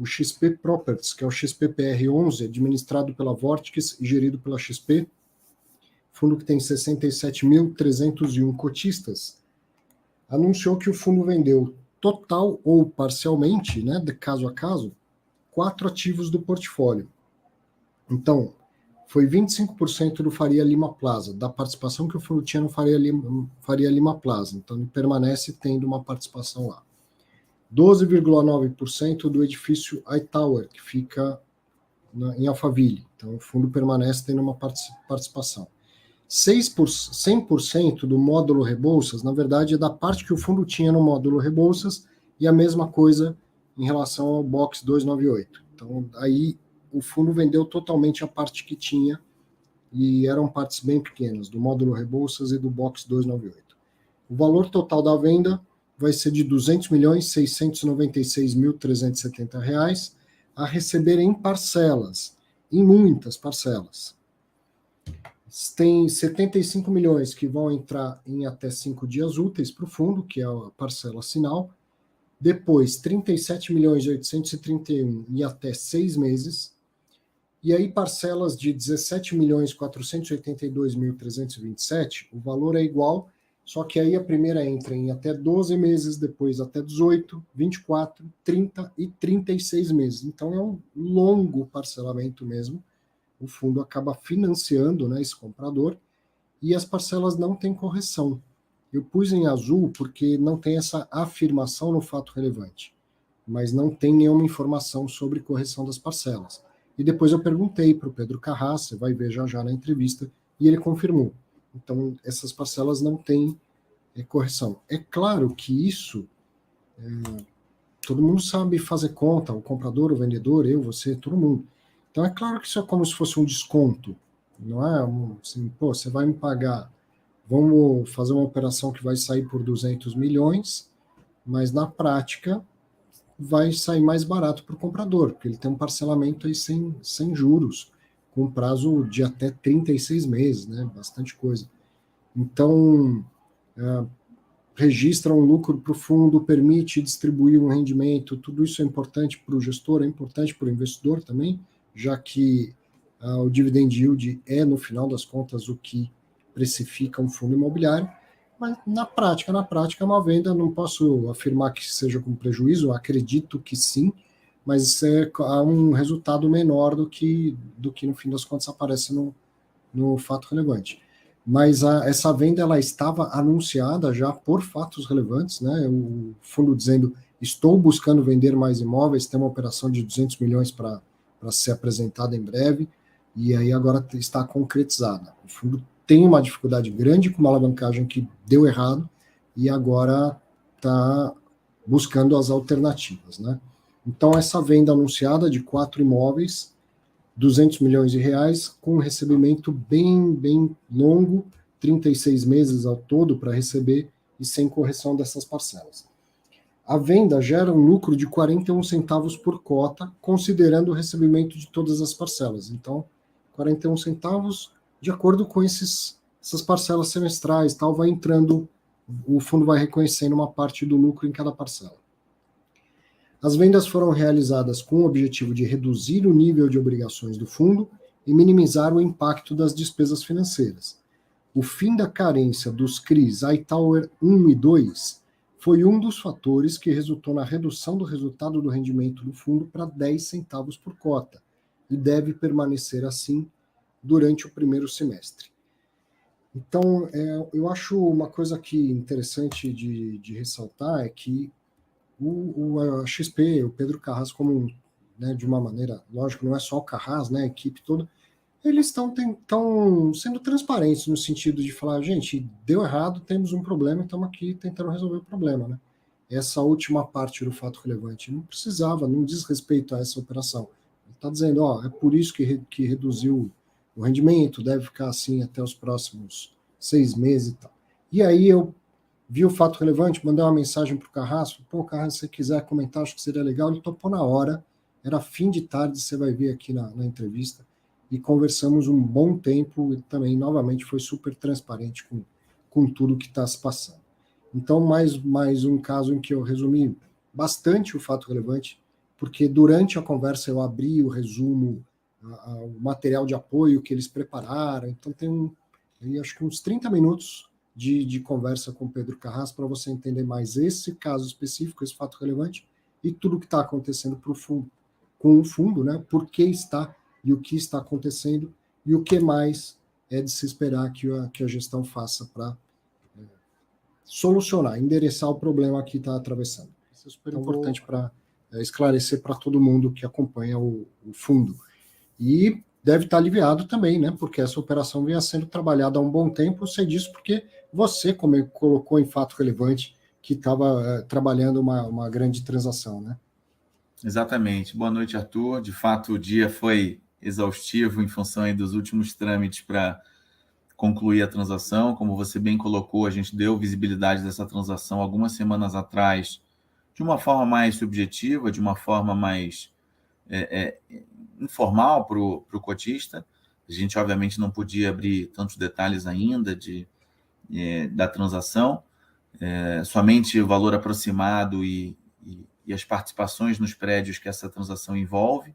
XP Properties, que é o XPPR11, administrado pela Vortex e gerido pela XP, fundo que tem 67.301 cotistas, anunciou que o fundo vendeu total ou parcialmente, né, de caso a caso, 4 ativos do portfólio. Então, foi 25% do Faria Lima Plaza, da participação que o fundo tinha no Faria Lima Plaza. Então, ele permanece tendo uma participação lá. 12,9% do edifício iTower, que fica em Alphaville. Então, o fundo permanece tendo uma participação. 100% do módulo Rebouças, na verdade, é da parte que o fundo tinha no módulo Rebouças, e a mesma coisa em relação ao Box 298. Então, aí o fundo vendeu totalmente a parte que tinha, e eram partes bem pequenas, do módulo Rebouças e do Box 298. O valor total da venda vai ser de R$ 200.696.370 a receber em parcelas, em muitas parcelas. Tem 75 milhões que vão entrar em até 5 dias úteis para o fundo, que é a parcela sinal. Depois, 37.831 em até 6 meses. E aí, parcelas de 17.482.327, o valor é igual, só que aí a primeira entra em até 12 meses, depois até 18, 24, 30 e 36 meses. Então, é um longo parcelamento mesmo. O fundo acaba financiando, né, esse comprador, e as parcelas não têm correção. Eu pus em azul porque não tem essa afirmação no fato relevante, mas não tem nenhuma informação sobre correção das parcelas. E depois eu perguntei para o Pedro Carras, você vai ver já na entrevista, e ele confirmou. Então, essas parcelas não têm correção. É claro que isso, todo mundo sabe fazer conta, o comprador, o vendedor, eu, você, todo mundo. Então, é claro que isso é como se fosse um desconto, não é? Assim, pô, você vai me pagar, vamos fazer uma operação que vai sair por 200 milhões, mas na prática vai sair mais barato para o comprador, porque ele tem um parcelamento aí sem juros, com prazo de até 36 meses, né? Bastante coisa. Então, registra um lucro para o fundo, permite distribuir um rendimento, tudo isso é importante para o gestor, é importante para o investidor também, já que o dividend yield é, no final das contas, o que precifica um fundo imobiliário, mas na prática é uma venda, não posso afirmar que seja com prejuízo, acredito que sim, mas há um resultado menor do que no fim das contas aparece no fato relevante. Mas essa venda ela estava anunciada já por fatos relevantes, né? O fundo dizendo, estou buscando vender mais imóveis, tem uma operação de 200 milhões para ser apresentada em breve, e aí agora está concretizada. O fundo tem uma dificuldade grande com uma alavancagem que deu errado, e agora está buscando as alternativas, né? Então, essa venda anunciada de 4 imóveis, 200 milhões de reais, com um recebimento bem longo, 36 meses ao todo para receber e sem correção dessas parcelas. A venda gera um lucro de 41 centavos por cota, considerando o recebimento de todas as parcelas. Então, 41 centavos, de acordo com essas parcelas semestrais, tal, vai entrando, o fundo vai reconhecendo uma parte do lucro em cada parcela. As vendas foram realizadas com o objetivo de reduzir o nível de obrigações do fundo e minimizar o impacto das despesas financeiras. O fim da carência dos CRIs iTower 1 e 2 foi um dos fatores que resultou na redução do resultado do rendimento do fundo para 10 centavos por cota, e deve permanecer assim durante o primeiro semestre. Então, eu acho uma coisa aqui interessante de ressaltar é que a XP, o Pedro Carras, como, né, de uma maneira, lógico, não é só o Carras, né, a equipe toda, eles estão sendo transparentes no sentido de falar, gente, deu errado, temos um problema, estamos aqui tentando resolver o problema, né? Essa última parte do fato relevante não precisava, não diz respeito a essa operação. Ele está dizendo, é por isso que reduziu o rendimento, deve ficar assim até os próximos 6 meses e tal. E aí eu vi o fato relevante, mandei uma mensagem para o Carrasco, Carrasco, se você quiser comentar, acho que seria legal, ele topou na hora, era fim de tarde, você vai ver aqui na entrevista, e conversamos um bom tempo, e também, novamente, foi super transparente com tudo que está se passando. Então, mais um caso em que eu resumi bastante o fato relevante, porque durante a conversa eu abri o resumo, o material de apoio que eles prepararam, então tem acho que uns 30 minutos de conversa com o Pedro Carrasco para você entender mais esse caso específico, esse fato relevante, e tudo o que está acontecendo com o fundo, né? Por que está e o que está acontecendo, e o que mais é de se esperar que a gestão faça para solucionar, endereçar o problema que está atravessando. Isso é super importante para esclarecer para todo mundo que acompanha o fundo. E deve estar aliviado também, né? Porque essa operação vinha sendo trabalhada há um bom tempo. Eu sei disso porque você, como colocou em fato relevante, que estava trabalhando uma grande transação, né? Exatamente. Boa noite, Arthur. De fato, o dia foi exaustivo em função aí dos últimos trâmites para concluir a transação. Como você bem colocou, a gente deu visibilidade dessa transação algumas semanas atrás, de uma forma mais subjetiva, de uma forma mais informal para o cotista. A gente, obviamente, não podia abrir tantos detalhes ainda da transação, somente o valor aproximado e as participações nos prédios que essa transação envolve.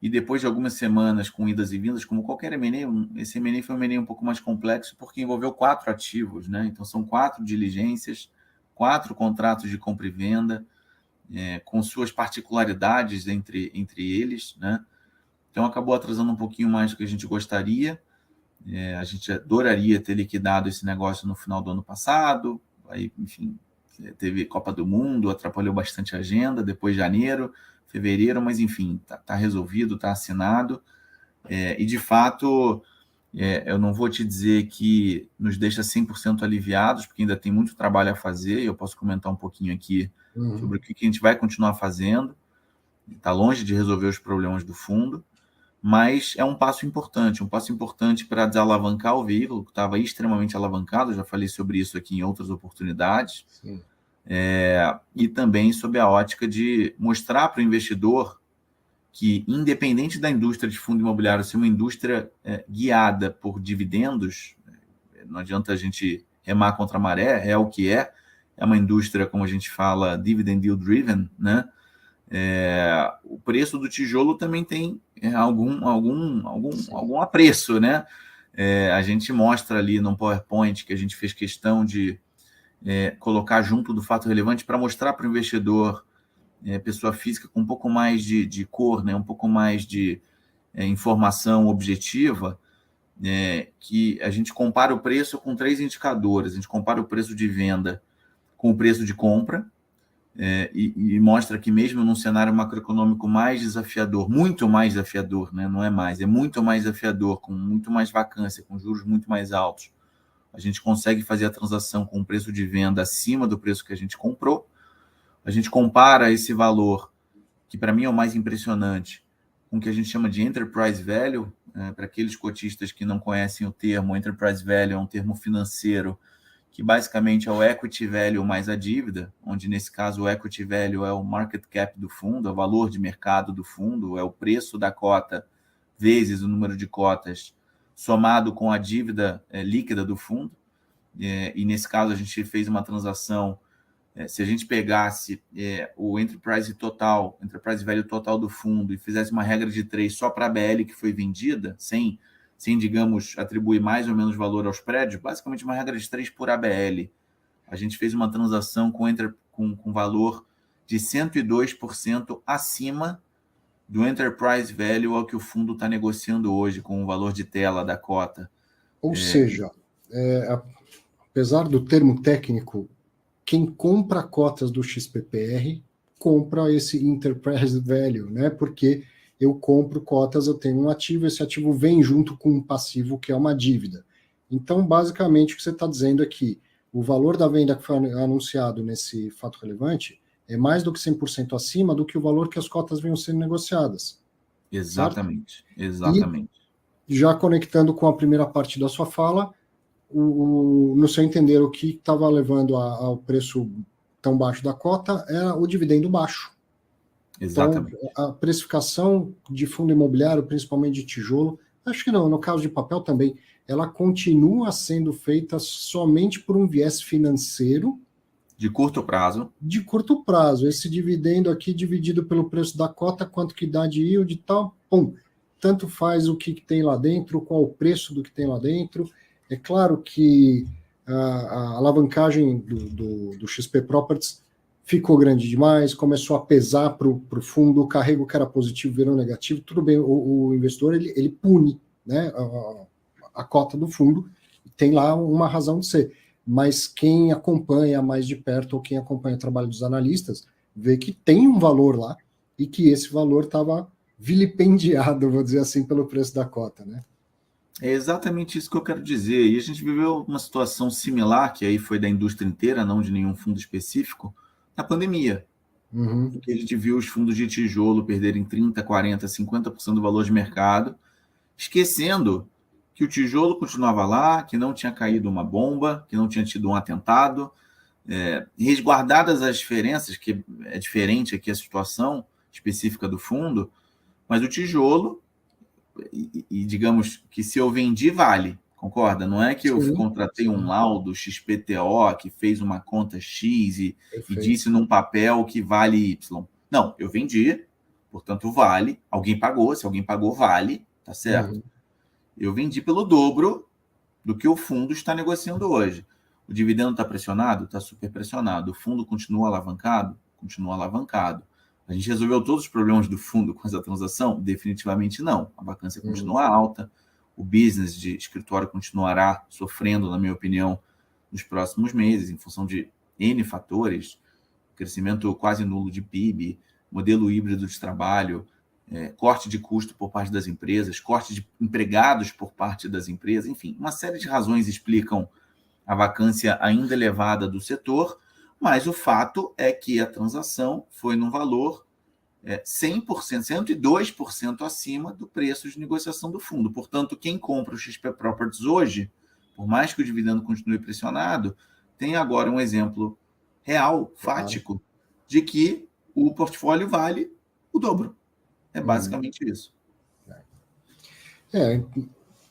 E depois de algumas semanas com idas e vindas, como qualquer M&A, esse M&A foi um M&A um pouco mais complexo, porque envolveu 4 ativos, né? Então, são 4 diligências, 4 contratos de compra e venda, com suas particularidades entre eles, né? Então, acabou atrasando um pouquinho mais do que a gente gostaria. A gente adoraria ter liquidado esse negócio no final do ano passado. Aí, enfim, teve Copa do Mundo, atrapalhou bastante a agenda. Depois de janeiro, fevereiro, mas enfim, está resolvido, está assinado. E, de fato, eu não vou te dizer que nos deixa 100% aliviados, porque ainda tem muito trabalho a fazer. Eu posso comentar um pouquinho aqui sobre o que a gente vai continuar fazendo. Está longe de resolver os problemas do fundo, mas é um passo importante para desalavancar o veículo, que estava extremamente alavancado, já falei sobre isso aqui em outras oportunidades, e também sob a ótica de mostrar para o investidor que, independente da indústria de fundo imobiliário ser uma indústria guiada por dividendos, não adianta a gente remar contra a maré, é o que é uma indústria, como a gente fala, dividend yield driven, né? O preço do tijolo também tem algum apreço, né? A gente mostra ali no PowerPoint que a gente fez questão de colocar junto do fato relevante para mostrar para o investidor, pessoa física, com um pouco mais de cor, né? Um pouco mais de informação objetiva, que a gente compara o preço com 3 indicadores. A gente compara o preço de venda com o preço de compra, e mostra que mesmo num cenário macroeconômico mais desafiador, muito mais desafiador, né? Não é mais, é muito mais desafiador, com muito mais vacância, com juros muito mais altos, a gente consegue fazer a transação com um preço de venda acima do preço que a gente comprou. A gente compara esse valor, que para mim é o mais impressionante, com o que a gente chama de enterprise value. Para aqueles cotistas que não conhecem o termo, enterprise value é um termo financeiro que basicamente é o equity value mais a dívida, onde nesse caso o equity value é o market cap do fundo, é o valor de mercado do fundo, é o preço da cota vezes o número de cotas, somado com a dívida líquida do fundo. E nesse caso a gente fez uma transação, se a gente pegasse o enterprise value total do fundo e fizesse uma regra de 3 só para a BL que foi vendida, sem, digamos, atribuir mais ou menos valor aos prédios, basicamente uma regra de 3 por ABL. A gente fez uma transação com valor de 102% acima do enterprise value ao que o fundo está negociando hoje, com o valor de tela da cota. Ou seja, apesar do termo técnico, quem compra cotas do XPPR compra esse enterprise value, né? Porque eu compro cotas, eu tenho um ativo, esse ativo vem junto com um passivo que é uma dívida. Então, basicamente, o que você está dizendo é que o valor da venda que foi anunciado nesse fato relevante é mais do que 100% acima do que o valor que as cotas venham sendo negociadas. Exatamente, certo? Exatamente. E já conectando com a primeira parte da sua fala, no seu entender, o que estava levando ao preço tão baixo da cota era o dividendo baixo. Exatamente. Então, a precificação de fundo imobiliário, principalmente de tijolo, acho que não, no caso de papel também, ela continua sendo feita somente por um viés financeiro, De curto prazo. De curto prazo. Esse dividendo aqui dividido pelo preço da cota, quanto que dá de yield e tal, pum, tanto faz o que tem lá dentro, qual o preço do que tem lá dentro. É claro que a alavancagem do XP Properties ficou grande demais, começou a pesar para o fundo, o carrego que era positivo virou negativo, tudo bem, o investidor ele pune, né, a cota do fundo, tem lá uma razão de ser. Mas quem acompanha mais de perto ou quem acompanha o trabalho dos analistas vê que tem um valor lá e que esse valor estava vilipendiado, vou dizer assim, pelo preço da cota, né? É exatamente isso que eu quero dizer. E a gente viveu uma situação similar, que aí foi da indústria inteira, não de nenhum fundo específico, na pandemia. Uhum. Porque a gente viu os fundos de tijolo perderem 30%, 40%, 50% do valor de mercado, esquecendo que o tijolo continuava lá, que não tinha caído uma bomba, que não tinha tido um atentado, resguardadas as diferenças, que é diferente aqui a situação específica do fundo, mas o tijolo, e digamos que se eu vendi, vale, concorda? Não é que eu Sim, contratei um sim, laudo XPTO que fez uma conta X e perfeito. disse num papel que vale Y. Não, eu vendi, portanto vale, alguém pagou, se alguém pagou, vale, tá certo? Uhum. Eu vendi pelo dobro do que o fundo está negociando hoje. O dividendo está pressionado? Está super pressionado. O fundo continua alavancado? Continua alavancado. A gente resolveu todos os problemas do fundo com essa transação? Definitivamente não. A vacância continua alta, o business de escritório continuará sofrendo, na minha opinião, nos próximos meses, em função de N fatores, crescimento quase nulo de PIB, modelo híbrido de trabalho, corte de custo por parte das empresas, corte de empregados por parte das empresas, enfim, uma série de razões explicam a vacância ainda elevada do setor, mas o fato é que a transação foi num valor 100%, 102% acima do preço de negociação do fundo. Portanto, quem compra o XP Properties hoje, por mais que o dividendo continue pressionado, tem agora um exemplo real, Claro. fático, de que o portfólio vale o dobro. É Uhum. basicamente isso.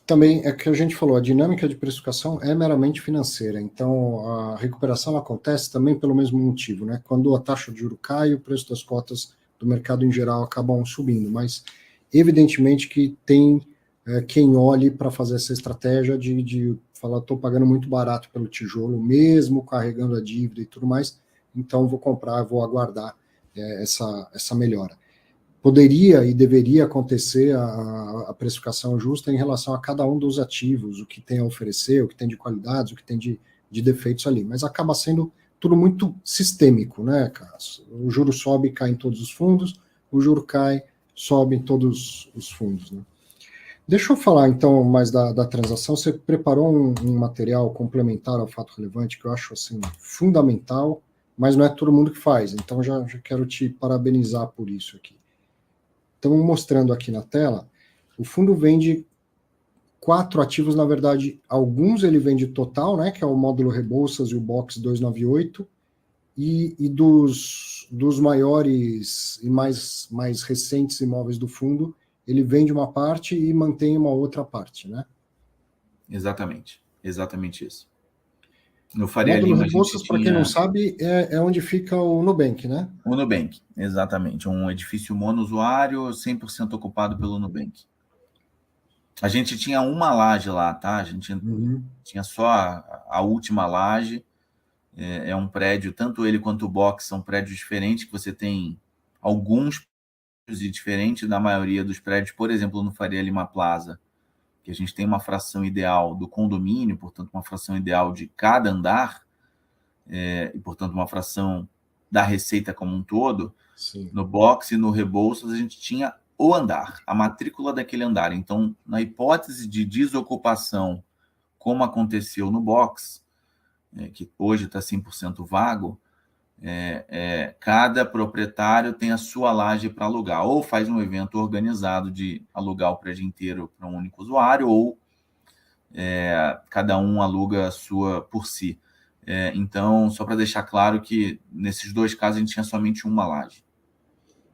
Também é que a gente falou, a dinâmica de precificação é meramente financeira, então a recuperação ela acontece também pelo mesmo motivo, né? Quando a taxa de juros cai, o preço das cotas do mercado em geral acabam subindo, mas evidentemente que tem quem olhe para fazer essa estratégia de falar, estou pagando muito barato pelo tijolo, mesmo carregando a dívida e tudo mais, então vou comprar, vou aguardar essa melhora. Poderia e deveria acontecer a precificação justa em relação a cada um dos ativos, o que tem a oferecer, o que tem de qualidades, o que tem de defeitos ali, mas acaba sendo tudo muito sistêmico, né, Cássio? O juro sobe e cai em todos os fundos, o juro cai, sobe em todos os fundos, né? Deixa eu falar então mais da transação. Você preparou um material complementar ao fato relevante que eu acho assim fundamental, mas não é todo mundo que faz, então já quero te parabenizar por isso aqui. Então, mostrando aqui na tela, o fundo vende 4 ativos, na verdade, alguns ele vende total, né, que é o módulo Rebouças e o Box 298, e dos maiores e mais recentes imóveis do fundo, ele vende uma parte e mantém uma outra parte, né? Exatamente. Exatamente isso. No Faria Módulo Lima a gente Rebouças, para quem não tinha sabe, é onde fica o Nubank, né? o Nubank, exatamente. Um edifício monousuário 100% ocupado pelo Nubank. A gente tinha uma laje lá, tá? A gente tinha só a última laje. É um prédio, tanto ele quanto o Box são prédios diferentes, que você tem alguns e diferente da maioria dos prédios, por exemplo, no Faria Lima Plaza, que a gente tem uma fração ideal do condomínio, portanto, uma fração ideal de cada andar, e, portanto, uma fração da receita como um todo. Sim. No Box e no Rebouças, a gente tinha o andar, a matrícula daquele andar. Então, na hipótese de desocupação, como aconteceu no Box, que hoje está 100% vago, cada proprietário tem a sua laje para alugar, ou faz um evento organizado de alugar o prédio inteiro para um único usuário, ou cada um aluga a sua por si. Então, só para deixar claro que nesses dois casos a gente tinha somente uma laje.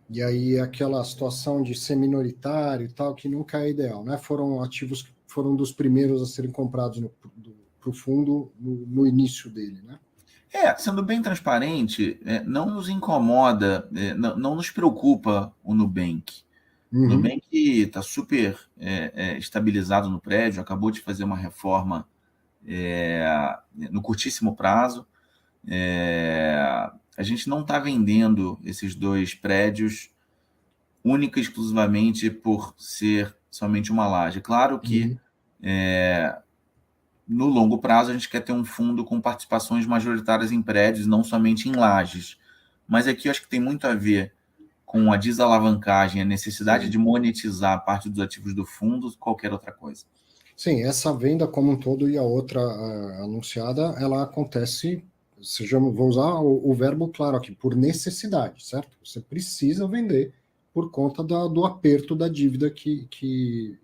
E aí aquela situação de ser minoritário e tal, que nunca é ideal, né? Foram ativos que foram dos primeiros a serem comprados para o fundo no início dele, né? Sendo bem transparente, não nos incomoda, não nos preocupa o Nubank. O Nubank está super estabilizado no prédio, acabou de fazer uma reforma no curtíssimo prazo. A gente não está vendendo esses 2 prédios única e exclusivamente por ser somente uma laje. Claro que no longo prazo a gente quer ter um fundo com participações majoritárias em prédios, não somente em lajes. Mas aqui eu acho que tem muito a ver com a desalavancagem, a necessidade de monetizar parte dos ativos do fundo, qualquer outra coisa. Sim, essa venda como um todo e a outra anunciada, ela acontece, vou usar o verbo claro aqui, por necessidade, certo? Você precisa vender por conta do aperto da dívida que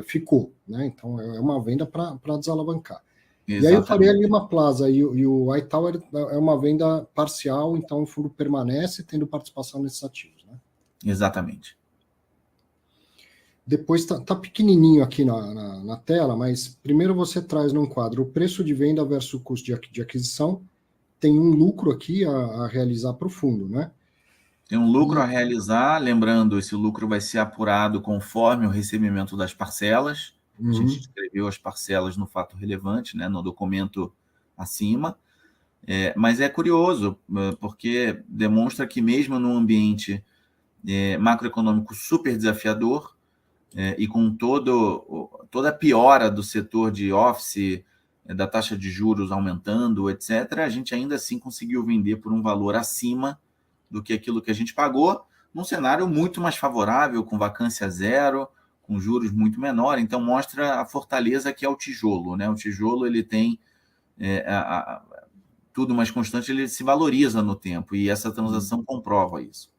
ficou, né? Então é uma venda para desalavancar. Exatamente. E aí o Faria Lima Plaza e o iTower é uma venda parcial, então o fundo permanece tendo participação nesses ativos, né? Exatamente. Depois tá pequenininho aqui na tela, mas primeiro você traz num quadro o preço de venda versus o custo de aquisição. Tem um lucro aqui a realizar para o fundo, né? Tem um lucro a realizar, lembrando, esse lucro vai ser apurado conforme o recebimento das parcelas. A gente escreveu as parcelas no fato relevante, né, no documento acima. Mas é curioso, porque demonstra que mesmo num ambiente macroeconômico super desafiador, e com toda a piora do setor de office, da taxa de juros aumentando, etc., a gente ainda assim conseguiu vender por um valor acima do que aquilo que a gente pagou, num cenário muito mais favorável, com vacância zero, com juros muito menor. Então, mostra a fortaleza que é o tijolo, né? O tijolo, ele tem tudo mais constante, ele se valoriza no tempo, e essa transação comprova isso.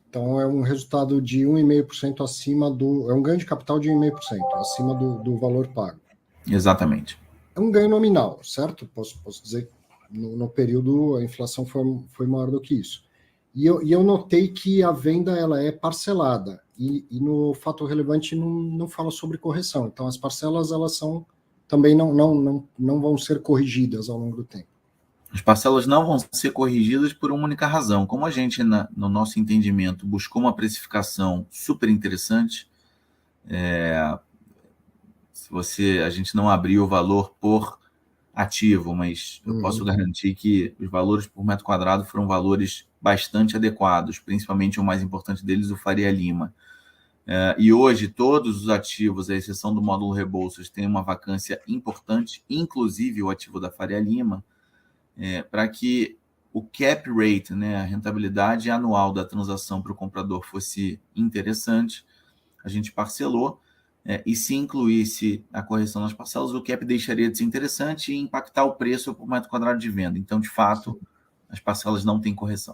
Então, é um resultado de 1,5% acima é um ganho de capital de 1,5%, acima do valor pago. Exatamente. É um ganho nominal, certo? Posso dizer que no período a inflação foi maior do que isso. E eu notei que a venda ela é parcelada, e no fato relevante não fala sobre correção. Então, as parcelas elas também não vão ser corrigidas ao longo do tempo. As parcelas não vão ser corrigidas por uma única razão. Como a gente, no nosso entendimento, buscou uma precificação super interessante, a gente não abriu o valor por ativo, mas eu posso garantir que os valores por metro quadrado foram valores bastante adequados, principalmente o mais importante deles, o Faria Lima. E hoje, todos os ativos, à exceção do módulo Rebouças, têm uma vacância importante, inclusive o ativo da Faria Lima, para que o cap rate, né, a rentabilidade anual da transação para o comprador fosse interessante, a gente parcelou, e se incluísse a correção nas parcelas, o cap deixaria de ser interessante e impactar o preço por metro quadrado de venda. Então, de fato, as parcelas não têm correção.